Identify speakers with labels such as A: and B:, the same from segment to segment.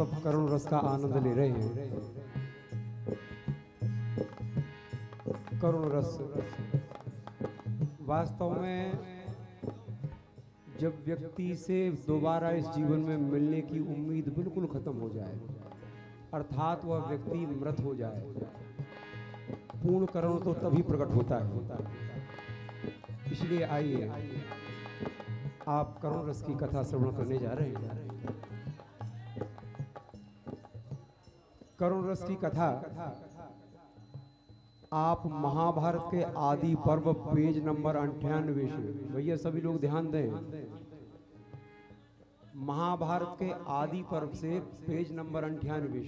A: सब करुण रस का आनंद ले रहे हैं। करुण रस वास्तव में जब व्यक्ति से दोबारा इस जीवन में मिलने की उम्मीद बिल्कुल खत्म हो जाए, अर्थात वह व्यक्ति मृत हो जाए, पूर्ण करुण तो तभी प्रकट होता है। इसलिए आइए आप करुण रस की कथा श्रवण करने जा रहे हैं। करुण रस की कथा आप महाभारत के आदि पर्व पेज नंबर 98 से, भैया सभी लोग ध्यान दें, महाभारत के आदि पर्व से पेज नंबर 98 से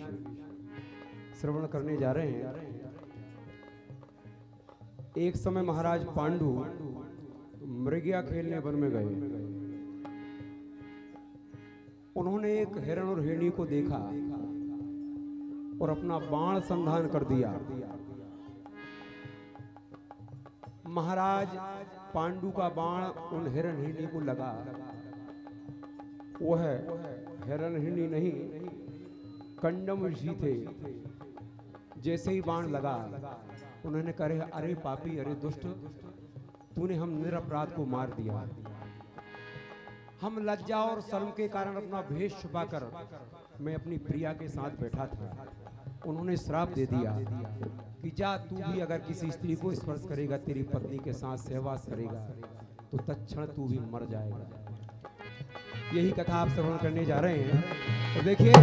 A: श्रवण करने जा रहे हैं। एक समय महाराज पांडु मृगया खेलने वन में गए। उन्होंने एक हिरण और हिरणी को देखा और अपना बाण संधान कर दिया। महाराज पांडु का बाण उन हिरण हिरणी को लगा। वह हिरण हिरणी नहीं, कंडम ऋषि थे। जैसे ही बाण लगा उन्होंने कहे, अरे पापी, अरे दुष्ट, तूने हम निरपराध को मार दिया। हम लज्जा और शर्म के कारण अपना भेष छुपाकर मैं अपनी प्रिया के साथ बैठा था। उन्होंने श्राप दे दिया कि जा, तू भी अगर किसी स्त्री को स्पर्श करेगा, तेरी पत्नी के साथ सहवास करेगा, तो तत्क्षण तू भी मर जाएगा। यही कथा आप श्रवण करने जा रहे हैं। तो देखिए,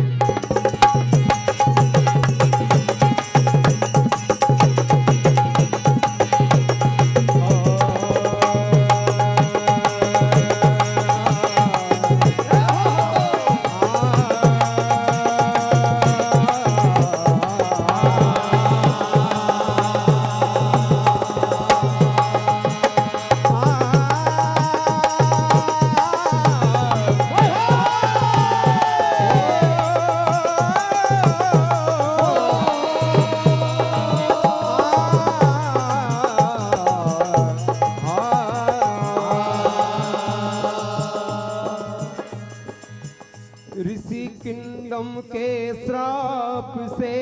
A: ऋषि किंडम के श्राप से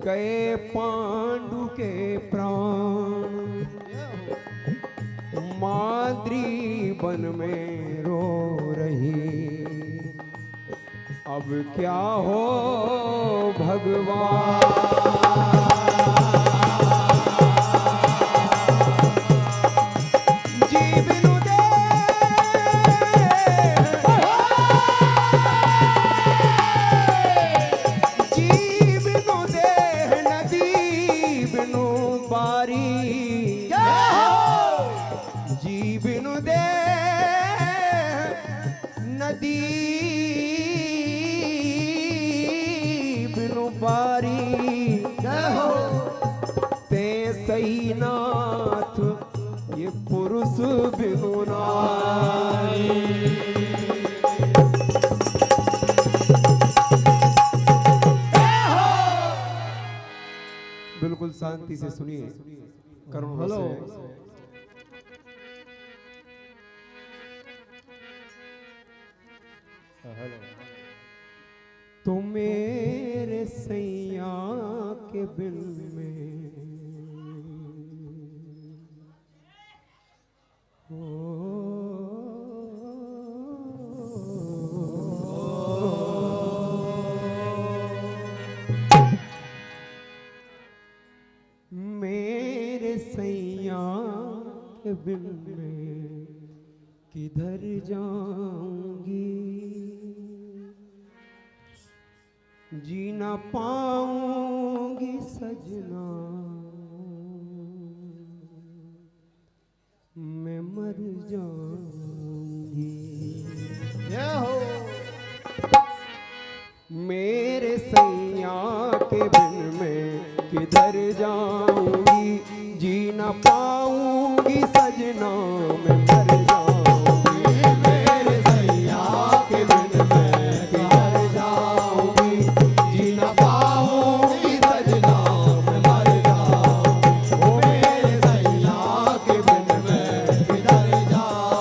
A: गए पांडु के प्राण। माद्री वन में रो रही, अब क्या हो भगवान। नदी बिनु बारी ते सही नाथ, ये पुरुष बिनु नारी। बिल्कुल शांति से सुनिए करुण रस है। तो मेरे सैया के बिन में मेरे सैया के बिन में किधर जाऊंगी, जी ना पाऊंगी सजना, मैं मर जाऊंगी। मेरे सैया के बिन में किधर जाऊंगी, जी ना पाऊंगी सजना, मैं मर जाऊंगी। मेरे सैया के बिन में किधर जाऊंगी, जी ना पाऊंगी सजना, मैं मर जाऊंगी। ओ मेरे सैया के बिन में किधर जाऊंगी,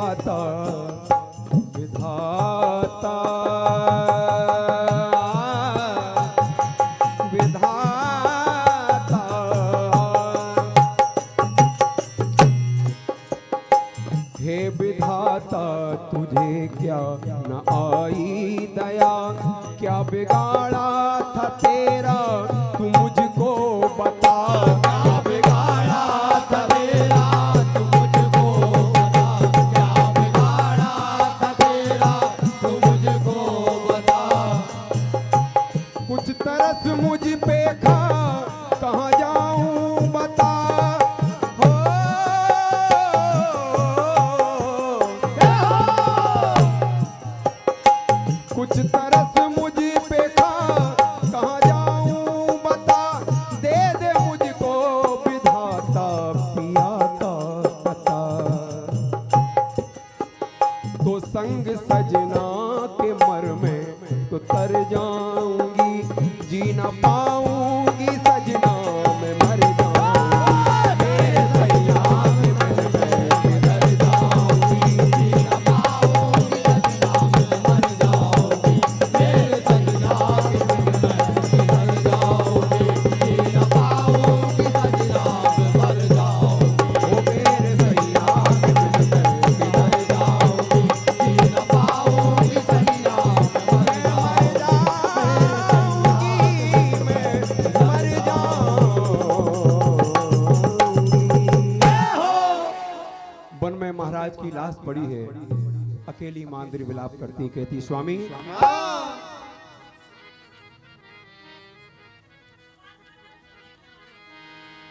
A: विधाता विधाता विधाता। हे विधाता तुझे क्या न आई दया, क्या बिगाड़ा था तेरा तू मुझको बता। क्या बिगाड़ा था तेरा तू मुझको बता, क्या बिगाड़ा था तेरा तू मुझको बता। कुछ तरस मुझ पे खा कहाँ जाऊं बता। हो कुछ तरस मुझ पे खा कहाँ जाऊं बता। दे दे मुझको विधाता पिया का पता। तो संग सजना के मर में तो तर जाऊंगी, जी न पाऊंगी सजना मैं मर जाऊंगी। मेरे सैया के मन में किधर जाऊंगी, जी न पाऊंगी सजना मैं मर जाऊंगी। मेरे सैया के मन में किधर जाऊंगी, जी न पाऊंगी सजना मैं मर जाऊंगी। ओ मेरे सैया के मन में किधर जाऊंगी, जी न पाऊंगी सजना मैं मर वन में महाराज की लाश पड़ी है, अकेली मांद्री विलाप करती कहती स्वामी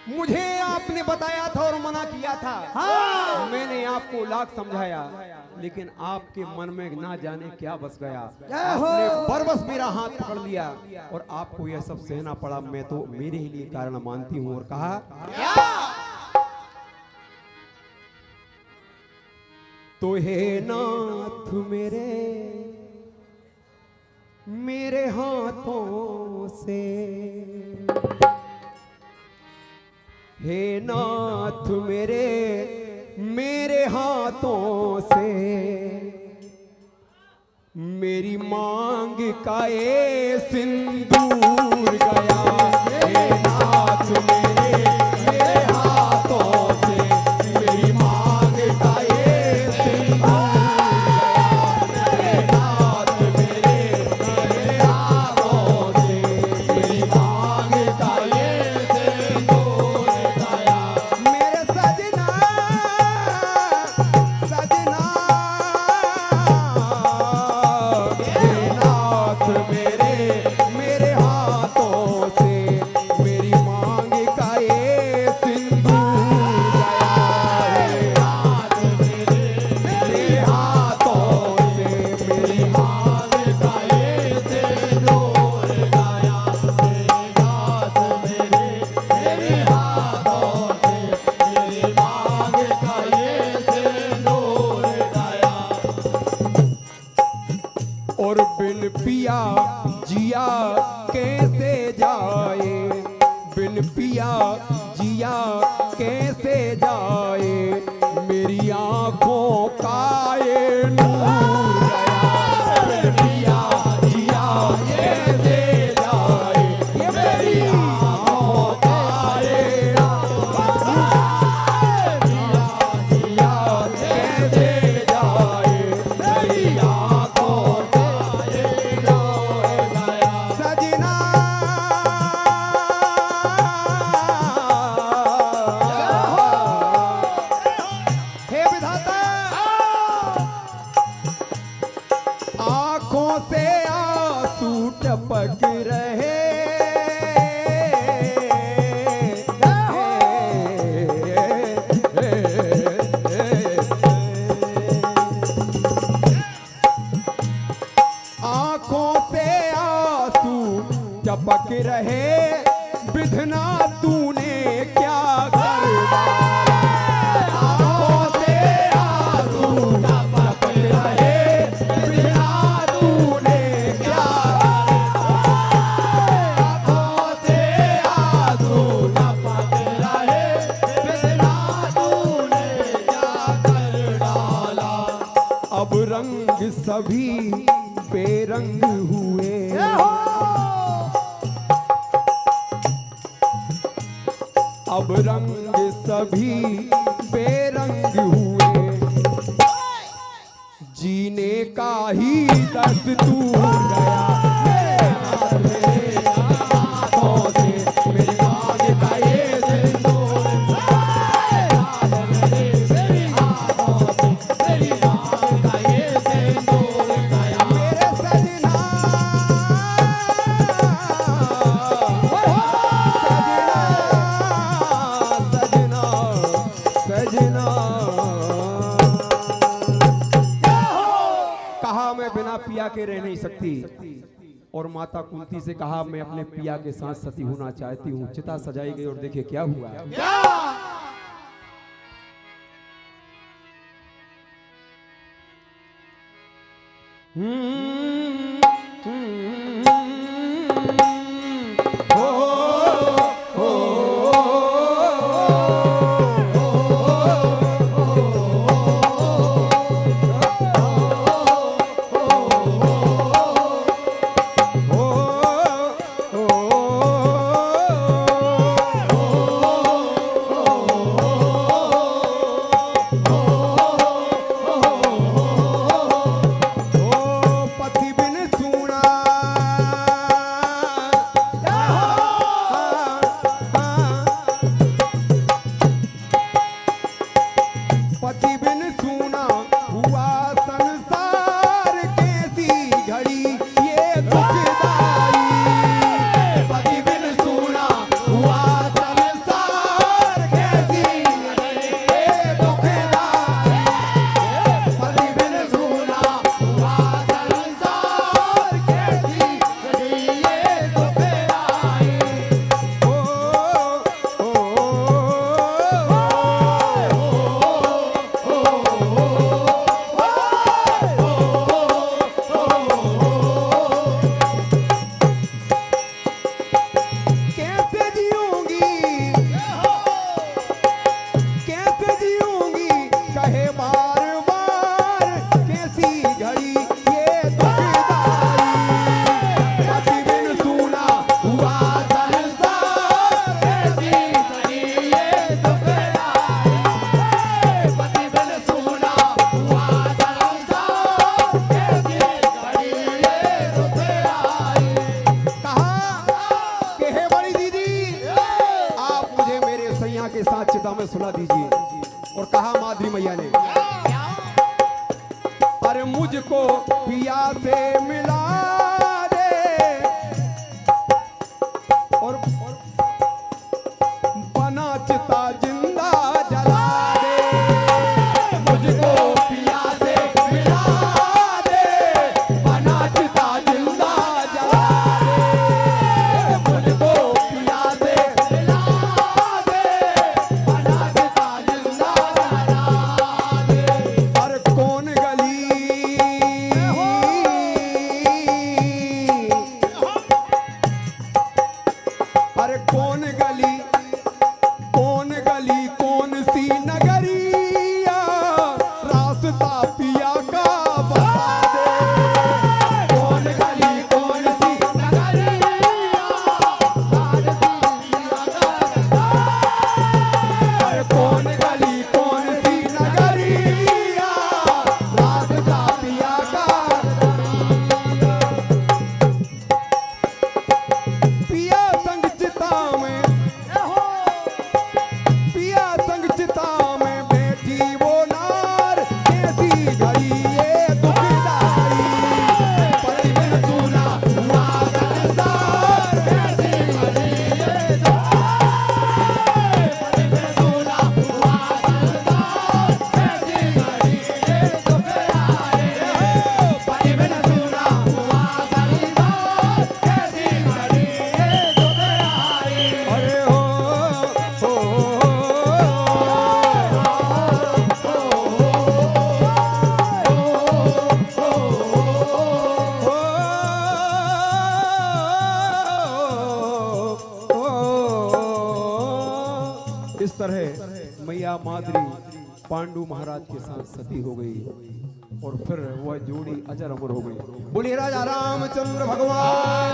A: मुझे आपने बताया था और मना किया था। हाँ। मैंने आपको लाख समझाया, लेकिन आपके मन में ना जाने क्या बस गया। आपने बरबस मेरा हाथ पकड़ लिया और आपको यह सब सहना पड़ा। मैं तो मेरे ही लिए कारण मानती हूँ। और कहा तो हे नाथ मेरे हाथों से, हे नाथ मेरे हाथों से मेरी मांग का ये सिंदूर गया। हे नाथ मेरे हाथों से मेरी मांग का ये सिंदूर गया। हे नाथ मेरे हाथों से मेरी मांग का ये सिंदूर गया। मेरे सजना सजना हे नाथ मेरे हाथों से सभी बेरंग हुए। अब रंग सभी बेरंग हुए, जीने का ही दस्तूर गया। पिया के रह नहीं सकती, और माता कुंती से कहा मैं अपने पिया के साथ सती होना चाहती हूँ। चिता सजाई गई और देखिए क्या हुआ। के साथ चिता में सुला दीजिए। और कहा माद्री मैया ने, अरे मुझको पिया से मिला दे और बना चिता जिंदा जला दे। मुझको पिया से मिला दे, बना चिता जिंदा जला दे। मुझको पिया से मिला दे, बना चिता जिंदा जला दे। और कौन गली, अरे कौन गली, कौन गली कौन सी नगरिया, रास्ता पिया का बता दे। कौन गली कौन सी नगरिया, रास्ता पिया का बता दे। अरे कौन गली कौन सी नगरिया, रास्ता पिया का पिया संग चिता में, पिया संग चिता में बैठी वो नार, कैसी घड़ी ये दुखदाई। पति बिन सूना हुआ संसार, कैसी घड़ी ये दुखदाई। पति बिन सूना हुआ संसार, कैसी घड़ी ये दुखदाई। पति बिन सूना हुआ संसार, कैसी घड़ी ये दुखदाई। अरे हो इस तरह मैया माद्री पांडु महाराज के साथ सती हो गई। और फिर वह जोड़ी अजर अमर हो गई। बोलिए राजा रामचंद्र भगवान